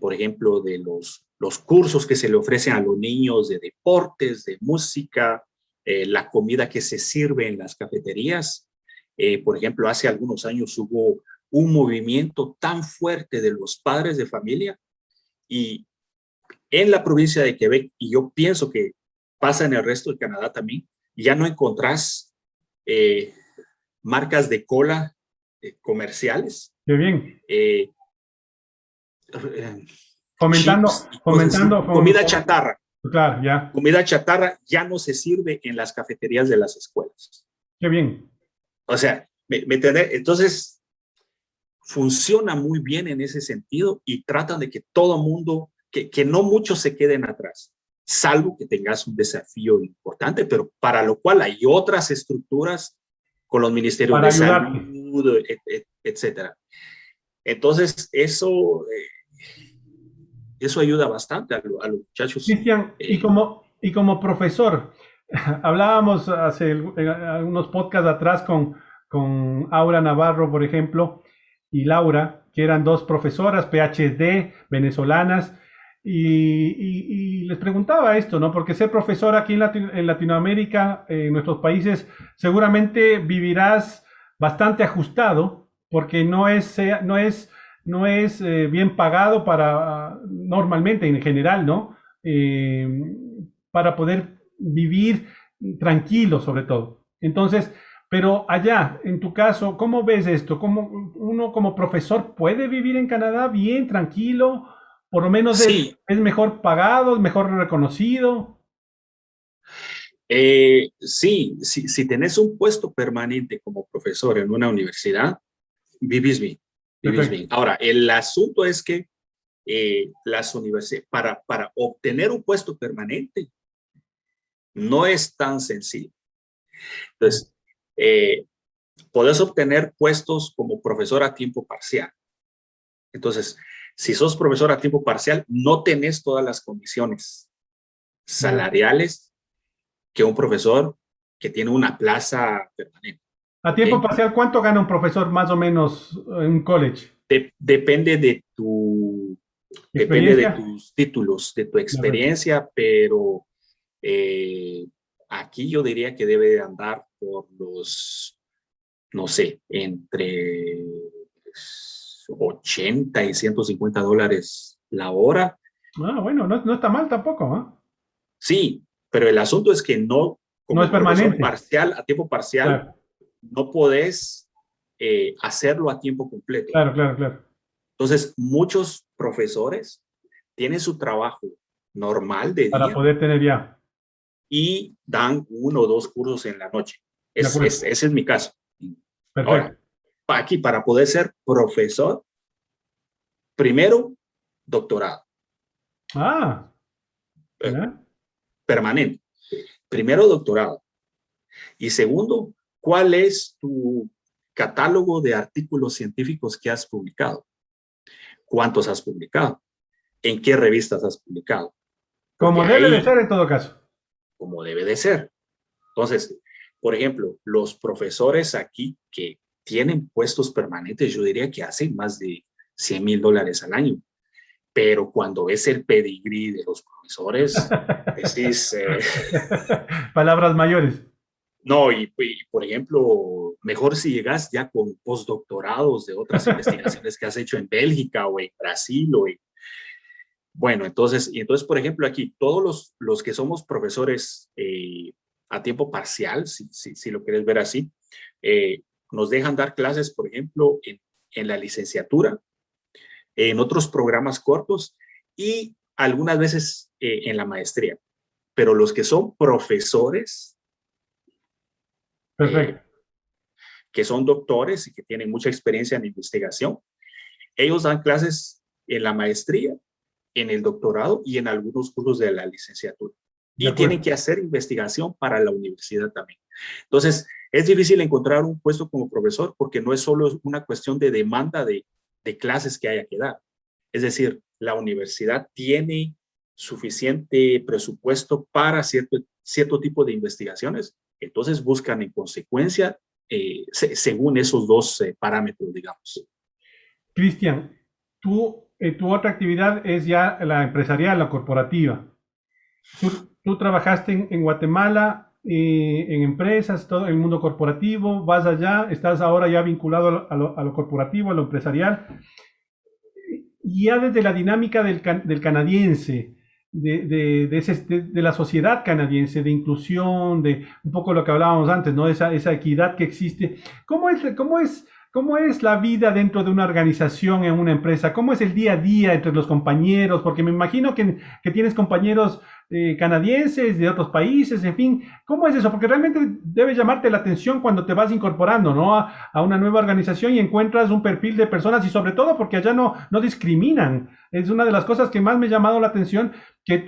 por ejemplo, de los cursos que se le ofrecen a los niños de deportes, de música, la comida que se sirve en las cafeterías. Por ejemplo, hace algunos años hubo un movimiento tan fuerte de los padres de familia y en la provincia de Quebec, y yo pienso que pasa en el resto de Canadá también, ya no encontrás eh, marcas de cola comerciales, Qué bien. eh, eh, Fomentando, chips y cosas así. fomentando claro, ya. Comida chatarra ya no se sirve en las cafeterías de las escuelas. Qué bien. O sea, entonces funciona muy bien en ese sentido y tratan de que todo mundo, que no muchos se queden atrás, salvo que tengas un desafío importante, pero para lo cual hay otras estructuras con los ministerios Para de ayudarte. salud, etcétera. Entonces, eso ayuda bastante a los muchachos. Cristian, y como profesor, hablábamos hace algunos podcasts atrás con Aura Navarro, por ejemplo, y Laura, que eran dos profesoras, PhD, venezolanas, y les preguntaba esto, ¿no? Porque ser profesor aquí en Latinoamérica, en nuestros países, seguramente vivirás bastante ajustado, porque no es bien pagado para normalmente en general, ¿no? Para poder vivir tranquilo sobre todo. Entonces, Pero allá, en tu caso, ¿cómo ves esto? ¿Cómo uno como profesor puede vivir en Canadá bien, tranquilo? Por lo menos Sí, es mejor pagado, es mejor reconocido. sí, si tenés un puesto permanente como profesor en una universidad, vivís bien, vivís Perfecto. bien. Ahora, el asunto es que las universidades, para obtener un puesto permanente, no es tan sencillo. Entonces, eh, podés obtener puestos como profesor a tiempo parcial. Entonces, si sos profesor a tiempo parcial, no tenés todas las condiciones Ya. salariales que un profesor que tiene una plaza permanente. A ¿Ok? tiempo parcial, ¿cuánto gana un profesor más o menos en un college? Depende depende de ¿Experiencia? tus títulos, de tu De acuerdo. experiencia, pero eh, aquí yo diría que debe de andar por los, no sé, entre 80 y $150 la hora. Ah, bueno, no, no está mal tampoco, ¿ah? Sí, pero el asunto es que no, No es como profesor permanente. parcial, a tiempo parcial, Claro, no podés hacerlo a tiempo completo. claro, claro, claro. Entonces, muchos profesores tienen su trabajo normal de Para día poder tener ya. y dan 1 o 2 cursos en la noche. De acuerdo. Ese es mi caso. Ahora, Perfecto. aquí para poder ser profesor, primero, doctorado Ah, eh, ya. permanente. Primero, doctorado. Y segundo, ¿cuál es tu catálogo de artículos científicos que has publicado? ¿Cuántos has publicado? ¿En qué revistas has publicado? Porque Como debe de ahí, ser en todo caso. como debe de ser. Entonces, por ejemplo, los profesores aquí que tienen puestos permanentes, yo diría que hacen más de $100,000 al año. Pero cuando ves el pedigrí de los profesores, decís, Palabras mayores. no, por ejemplo, mejor si llegas ya con postdoctorados de otras investigaciones que has hecho en Bélgica o en Brasil bueno, entonces, por ejemplo, aquí todos los que somos profesores a tiempo parcial, si lo quieres ver así, eh, nos dejan dar clases, por ejemplo, en la licenciatura, en otros programas cortos y algunas veces en la maestría. Pero los que son profesores, eh, Perfecto. que son doctores y que tienen mucha experiencia en investigación, ellos dan clases en la maestría, en el doctorado y en algunos cursos de la licenciatura. De Y tienen acuerdo. que hacer investigación para la universidad también. Entonces, es difícil encontrar un puesto como profesor porque no es solo una cuestión de demanda de clases que haya que dar. Es decir, la universidad tiene suficiente presupuesto para cierto tipo de investigaciones, entonces buscan en consecuencia según esos dos parámetros, digamos. Cristian, tu otra actividad es ya la empresarial, la corporativa. Tú trabajaste en Guatemala, en empresas, todo el mundo corporativo, vas allá, estás ahora ya vinculado a lo corporativo, a lo empresarial, y ya desde la dinámica del canadiense, de la sociedad canadiense, de inclusión, de un poco lo que hablábamos antes, ¿no? Esa equidad que existe. ¿Cómo es la vida dentro de una organización, en una empresa? ¿Cómo es el día a día entre los compañeros? Porque me imagino que tienes compañeros canadienses, de otros países, en fin. ¿Cómo es eso? Porque realmente debe llamarte la atención cuando te vas incorporando, ¿no? A una nueva organización y encuentras un perfil de personas y sobre todo porque allá no discriminan. Es una de las cosas que más me ha llamado la atención, que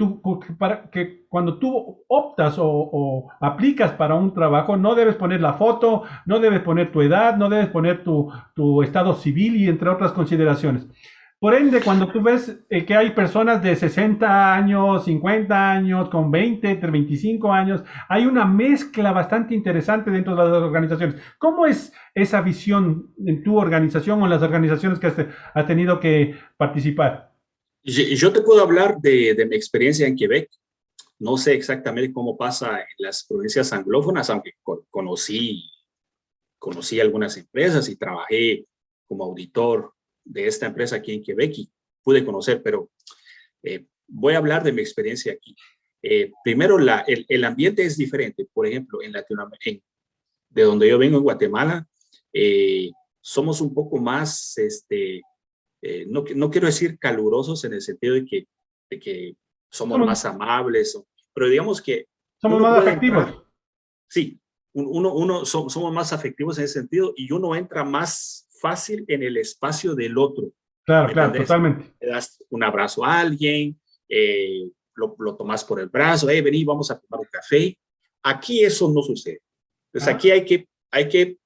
cuando tú optas o aplicas para un trabajo, no debes poner la foto, no debes poner tu edad, no debes poner tu estado civil y entre otras consideraciones. Por ende, cuando tú ves que hay personas de 60 años, 50 años, con 20, entre 25 años, hay una mezcla bastante interesante dentro de las organizaciones. ¿Cómo es esa visión en tu organización o en las organizaciones que has tenido que participar? Yo te puedo hablar de mi experiencia en Quebec. No sé exactamente cómo pasa en las provincias anglófonas, aunque conocí algunas empresas y trabajé como auditor de esta empresa aquí en Quebec y pude conocer, pero voy a hablar de mi experiencia aquí. Primero, el ambiente es diferente. Por ejemplo, en Latinoamérica, de donde yo vengo en Guatemala, somos un poco más, no quiero decir calurosos en el sentido de que somos Somos, más amables, pero digamos que somos uno más puede afectivos. entrar, sí, somos más afectivos en ese sentido y uno entra más fácil en el espacio del otro, Claro, ¿me claro, entendés? totalmente. Le das un abrazo a alguien, lo tomas por el brazo, vení, vamos a tomar un café. Aquí eso no sucede. Entonces Ah, aquí hay que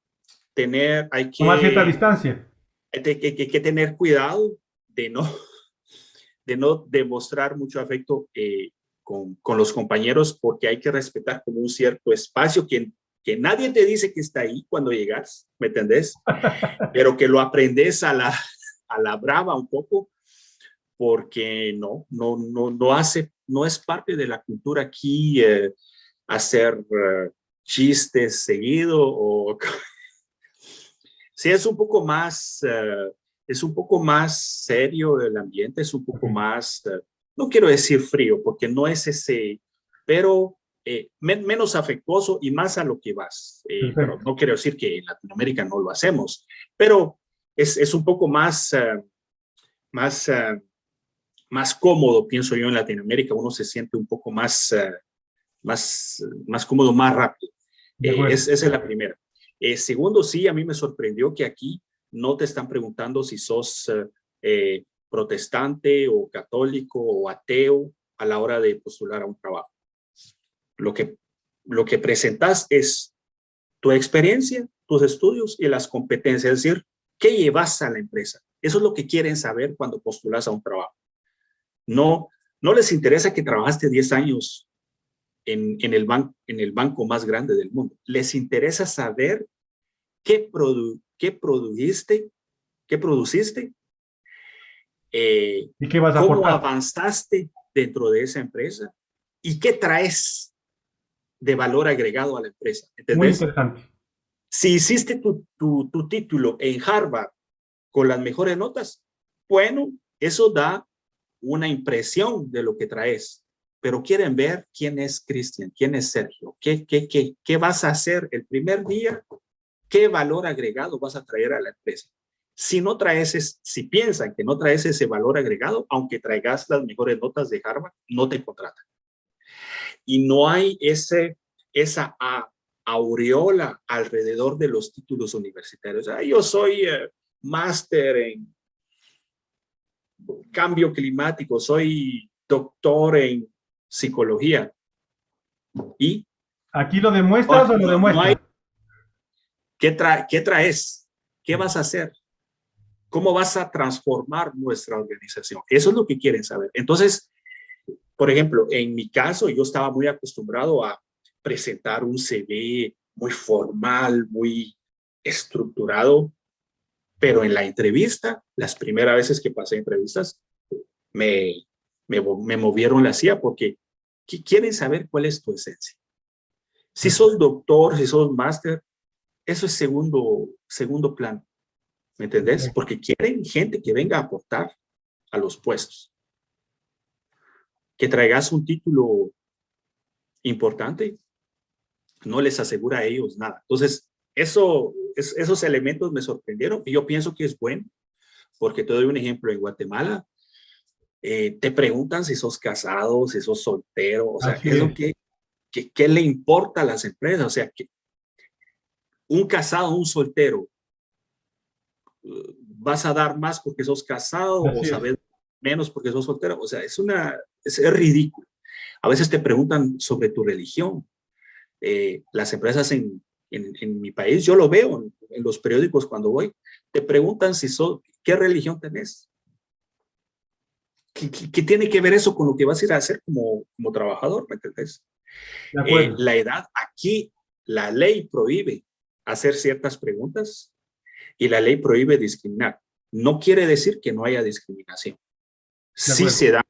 tener, tomar cierta distancia. hay que tener cuidado de no, de no demostrar mucho afecto con los compañeros porque hay que respetar como un cierto espacio que nadie te dice que está ahí cuando llegas, ¿me entendés? Pero que lo aprendes a la brava un poco porque no es parte de la cultura aquí hacer chistes seguido o sí es un poco más serio el ambiente, es un poco Ok, más, no quiero decir frío, porque no es ese, pero menos afectuoso y más a lo que vas. Pero perfecto. no quiero decir que en Latinoamérica no lo hacemos, pero es un poco más, uh, más cómodo, pienso yo, en Latinoamérica. Uno se siente un poco más cómodo, más rápido. De acuerdo. Esa es la primera. Segundo, sí, a mí me sorprendió que aquí no te están preguntando si sos protestante o católico o ateo a la hora de postular a un trabajo. Lo que, lo que presentas es tu experiencia, tus estudios y las competencias, es decir, ¿qué llevas a la empresa? Eso es lo que quieren saber cuando postulas a un trabajo. No, no les interesa que trabajaste 10 años en el banco más grande del mundo. Les interesa saber qué produciste, ¿Y qué vas a cómo aportar? avanzaste dentro de esa empresa y qué traes de valor agregado a la empresa. Muy ¿Entendés? interesante. Si hiciste tu título en Harvard con las mejores notas, bueno, eso da una impresión de lo que traes, pero quieren ver quién es Cristian, quién es Sergio, qué vas a hacer el primer día, qué valor agregado vas a traer a la empresa. Si no traes, si piensan que no traes ese valor agregado, aunque traigas las mejores notas de Harvard, no te contratan. Y no hay esa aureola alrededor de los títulos universitarios. Yo soy máster en cambio climático, soy doctor en psicología y ¿Aquí lo demuestras o lo no hay demuestras? qué traes, qué vas a hacer, cómo vas a transformar nuestra organización. Eso es lo que quieren saber. Entonces, por ejemplo, en mi caso, yo estaba muy acostumbrado a presentar un CV muy formal, muy estructurado, pero en la entrevista, las primeras veces que pasé entrevistas, me, me movieron la silla porque quieren saber cuál es tu esencia. Si sos doctor, si sos máster, eso es segundo plano, ¿me entendés? Perfecto. Porque quieren gente que venga a aportar a los puestos, que traigas un título importante, no les asegura a ellos nada. Entonces, esos elementos me sorprendieron y yo pienso que es bueno, porque te doy un ejemplo. En Guatemala, te preguntan si sos casado, si sos soltero, o sea, Así ¿qué es lo es. que le importa a las empresas? O sea, que un casado, un soltero, ¿vas a dar más porque sos casado o Así es. sabes menos porque sos soltero? O sea, es ridículo. A veces te preguntan sobre tu religión. Las empresas en mi país, yo lo veo en los periódicos cuando voy, te preguntan qué religión tenés. ¿Qué tiene que ver eso con lo que vas a ir a hacer como trabajador? ¿Me entendés? De acuerdo. La edad, aquí la ley prohíbe hacer ciertas preguntas y la ley prohíbe discriminar. No quiere decir que no haya discriminación. De Sí acuerdo. se da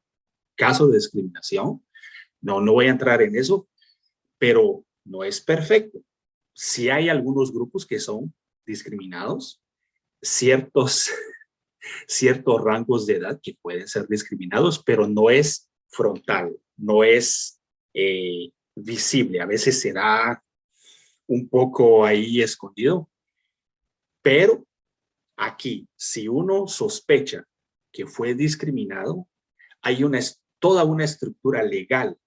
casos de discriminación, no voy a entrar en eso, pero no es perfecto. Sí hay algunos grupos que son discriminados, ciertos, ciertos rangos de edad que pueden ser discriminados, pero no es frontal, no es visible. A veces se da un poco ahí escondido, pero aquí, si uno sospecha que fue discriminado, hay toda una estructura legal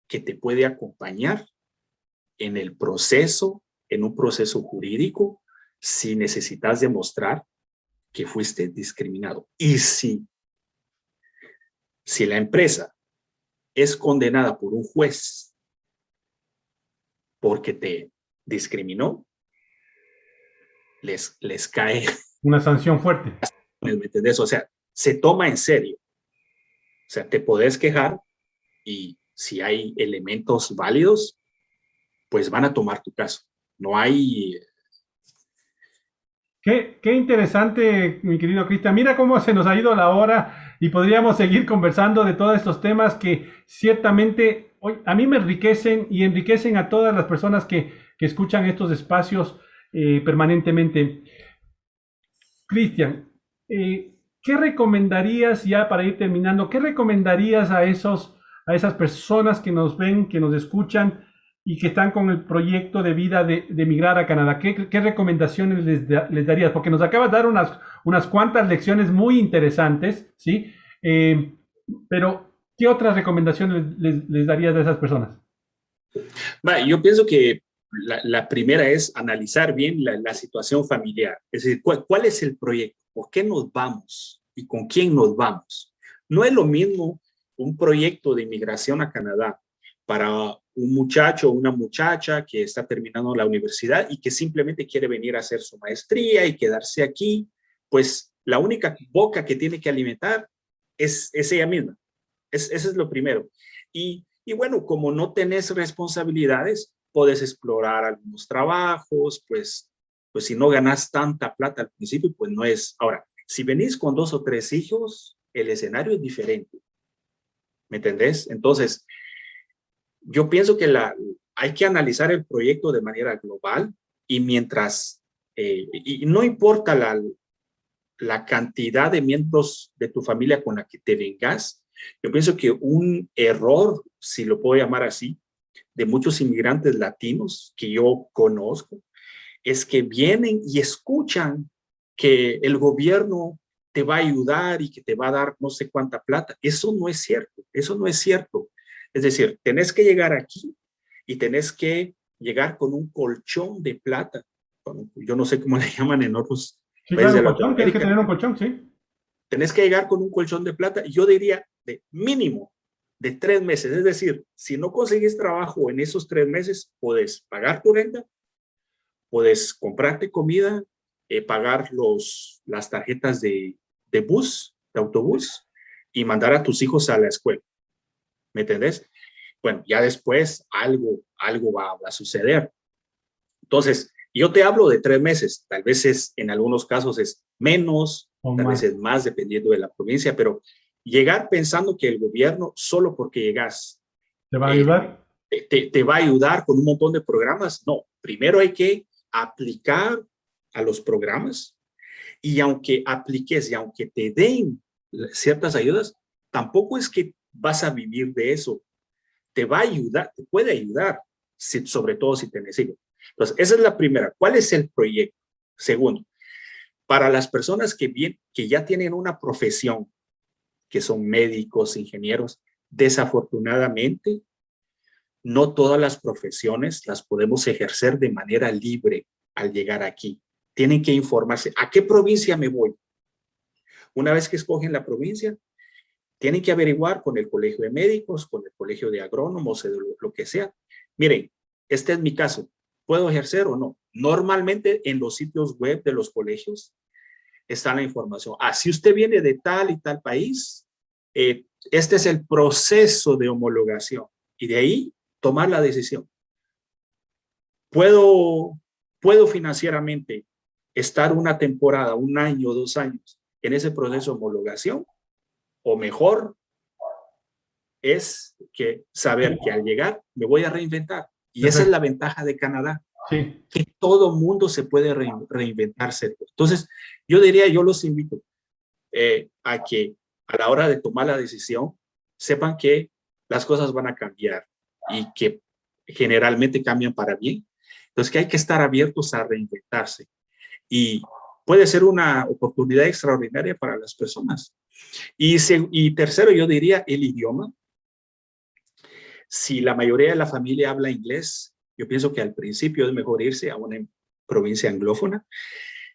que te puede acompañar en el proceso, en un proceso jurídico, si necesitas demostrar que fuiste discriminado. Y si la empresa es condenada por un juez porque te discriminó, les cae Una sanción fuerte. ¿me entendés? O sea, se toma en serio. O sea, te podés quejar y si hay elementos válidos, pues van a tomar tu caso. No hay... Qué interesante, mi querido Cristian. Mira cómo se nos ha ido la hora y podríamos seguir conversando de todos estos temas que ciertamente hoy a mí me enriquecen y enriquecen a todas las personas que escuchan estos espacios permanentemente. Cristian, ¿qué recomendarías ya para ir terminando? ¿Qué recomendarías a esas personas que nos ven, que nos escuchan y que están con el proyecto de vida de emigrar a Canadá? ¿Qué recomendaciones les darías? Porque nos acabas de dar unas cuantas lecciones muy interesantes, ¿sí? Pero, ¿qué otras recomendaciones les darías a esas personas? Yo pienso que la primera es analizar bien la situación familiar. Es decir, ¿cuál es el proyecto? ¿Por qué nos vamos? ¿Y con quién nos vamos? No es lo mismo un proyecto de inmigración a Canadá para un muchacho o una muchacha que está terminando la universidad y que simplemente quiere venir a hacer su maestría y quedarse aquí. Pues la única boca que tiene que alimentar es ella misma. Eso es lo primero. Y bueno, como no tenés responsabilidades, puedes explorar algunos trabajos, pues si no ganas tanta plata al principio, pues no es. Ahora, si venís con 2 o 3 hijos, el escenario es diferente. ¿Me entendés? Entonces, yo pienso que hay que analizar el proyecto de manera global y mientras, y no importa la cantidad de miembros de tu familia con la que te vengas, yo pienso que un error, si lo puedo llamar así, de muchos inmigrantes latinos que yo conozco, es que vienen y escuchan que el gobierno te va a ayudar y que te va a dar no sé cuánta plata. Eso no es cierto, eso no es cierto. Es decir, tenés que llegar aquí y tenés que llegar con un colchón de plata. Yo no sé cómo le llaman en otros Sí, países claro, de un colchón, tienes que Latinoamérica. tener un colchón, sí. Tenés que llegar con un colchón de plata, y yo diría de mínimo de 3 meses. Es decir, si no consigues trabajo en esos 3 meses, puedes pagar tu renta, puedes comprarte comida, pagar las tarjetas de bus, de autobús, y mandar a tus hijos a la escuela. ¿Me entendés? Bueno, ya después algo va a suceder. Entonces, yo te hablo de 3 meses, tal vez en algunos casos es menos, O tal vez más. es más dependiendo de la provincia, pero llegar pensando que el gobierno, solo porque llegas, ¿Te va a eh, ayudar? te va a ayudar con un montón de programas. No, primero hay que aplicar a los programas, y aunque apliques y aunque te den ciertas ayudas, tampoco es que vas a vivir de eso. Te va a ayudar, te puede ayudar, sobre todo si te necesitas. Entonces, esa es la primera. ¿Cuál es el proyecto? Segundo, para las personas que ya tienen una profesión, que son médicos, ingenieros, desafortunadamente, no todas las profesiones las podemos ejercer de manera libre al llegar aquí. Tienen que informarse. ¿A qué provincia me voy? Una vez que escogen la provincia, tienen que averiguar con el colegio de médicos, con el colegio de agrónomos, de lo que sea. Miren, este es mi caso. ¿Puedo ejercer o no? Normalmente en los sitios web de los colegios está la información. Si usted viene de tal y tal país, este es el proceso de homologación. Y de ahí tomar la decisión. ¿Puedo financieramente estar una temporada, 1 año, 2 años en ese proceso de homologación? O mejor es que saber que al llegar me voy a reinventar. Y esa es la Perfecto. ventaja de Canadá, Sí. que todo mundo se puede reinventarse. Entonces, yo los invito a que a la hora de tomar la decisión, sepan que las cosas van a cambiar y que generalmente cambian para bien. Entonces, que hay que estar abiertos a reinventarse. Y puede ser una oportunidad extraordinaria para las personas. Y tercero, yo diría el idioma. Si la mayoría de la familia habla inglés, yo pienso que al principio es mejor irse a una provincia anglófona.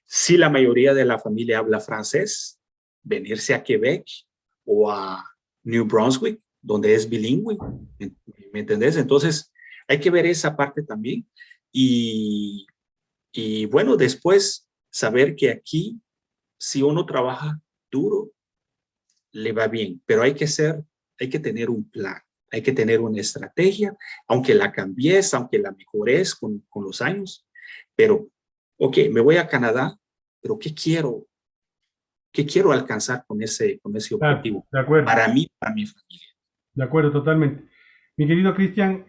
Si la mayoría de la familia habla francés, venirse a Quebec o a New Brunswick, donde es bilingüe. ¿Me entendés? Entonces, hay que ver esa parte también. Y, y bueno, después saber que aquí, si uno trabaja duro, le va bien, pero hay que tener un plan, hay que tener una estrategia, aunque la cambies, aunque la mejores con los años, pero, ok, me voy a Canadá, pero ¿qué quiero? ¿Qué quiero alcanzar con ese Claro, objetivo? de acuerdo. Para mí, para mi familia. De acuerdo, totalmente. Mi querido Cristian,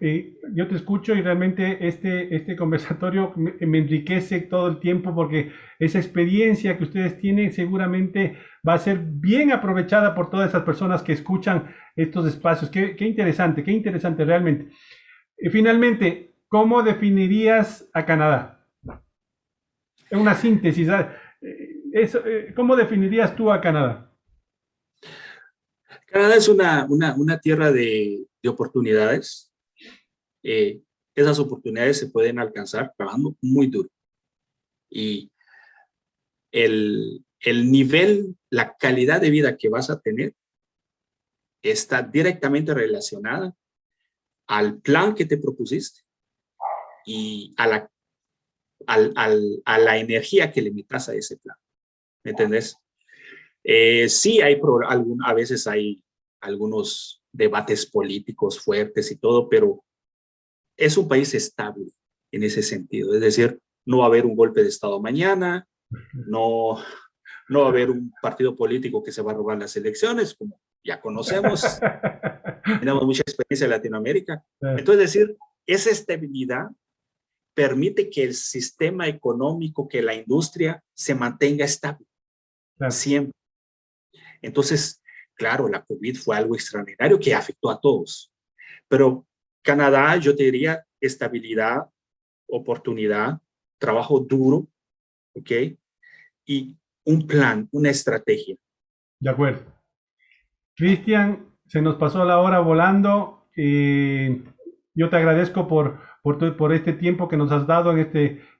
yo te escucho y realmente este conversatorio me enriquece todo el tiempo porque esa experiencia que ustedes tienen seguramente va a ser bien aprovechada por todas esas personas que escuchan estos espacios. Qué interesante realmente. Finalmente, ¿cómo definirías a Canadá? En una síntesis, ¿cómo definirías tú a Canadá? Canadá es una tierra de oportunidades. Esas oportunidades se pueden alcanzar trabajando muy duro. Y el nivel, la calidad de vida que vas a tener está directamente relacionada al plan que te propusiste y a la energía que le metas a ese plan. ¿Me entendés? Sí, a veces hay algunos debates políticos fuertes y todo, pero es un país estable en ese sentido. Es decir, no va a haber un golpe de Estado mañana, no va a haber un partido político que se va a robar las elecciones, como ya conocemos, tenemos mucha experiencia en Latinoamérica. Entonces, es decir, esa estabilidad permite que el sistema económico, que la industria se mantenga estable, siempre. Entonces, claro, la COVID fue algo extraordinario que afectó a todos, pero Canadá, yo te diría, estabilidad, oportunidad, trabajo duro, ¿ok? Y un plan, una estrategia. De acuerdo. Cristian, se nos pasó la hora volando. Yo te agradezco por este tiempo que nos has dado en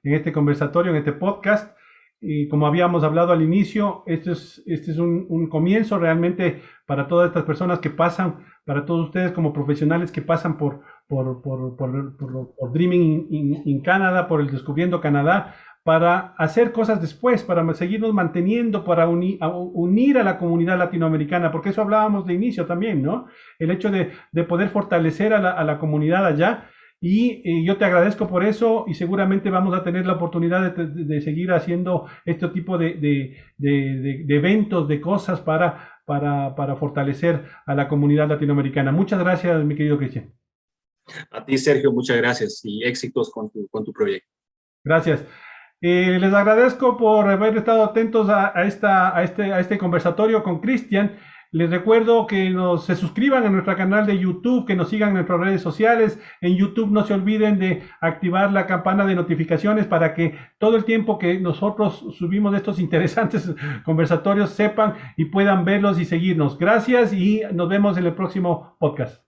este conversatorio, en este podcast. Y como habíamos hablado al inicio, este es un comienzo realmente para todas estas personas que pasan, para todos ustedes como profesionales que pasan por Dreaming in Canada, por el Descubriendo Canadá, para hacer cosas después, para seguirnos manteniendo, para unir a la comunidad latinoamericana, porque eso hablábamos de inicio también, ¿no? El hecho de poder fortalecer a la comunidad allá. Y yo te agradezco por eso y seguramente vamos a tener la oportunidad de seguir haciendo este tipo de eventos, de cosas para fortalecer a la comunidad latinoamericana. Muchas gracias, mi querido Cristian. A ti, Sergio, muchas gracias y éxitos con tu proyecto. Gracias. Les agradezco por haber estado atentos a este conversatorio con Cristian. Les recuerdo que se suscriban a nuestro canal de YouTube, que nos sigan en nuestras redes sociales. En YouTube no se olviden de activar la campana de notificaciones para que todo el tiempo que nosotros subimos estos interesantes conversatorios sepan y puedan verlos y seguirnos. Gracias y nos vemos en el próximo podcast.